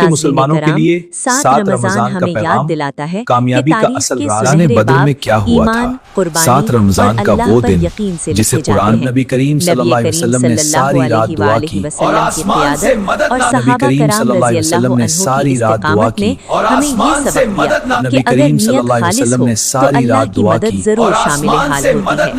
کے مسلمانوں کے لیے 7 رمضان کا ہمیں یاد پیغام دلاتا ہے کامیابی کا اصل راز بدر میں کیا ہوا تھا۔ 7 رمضان کا وہ دن جسے قرآن نبی کریم صلی اللہ علیہ وسلم نے ساری رات دعا کی اور آسمان سے مدد نبی کریم صلی اللہ علیہ وسلم نے ساری رات دعا کی اور آسمان سے مدد نبی کریم صلی اللہ علیہ وسلم نے ساری رات دعا کی اور آسمان سے مدد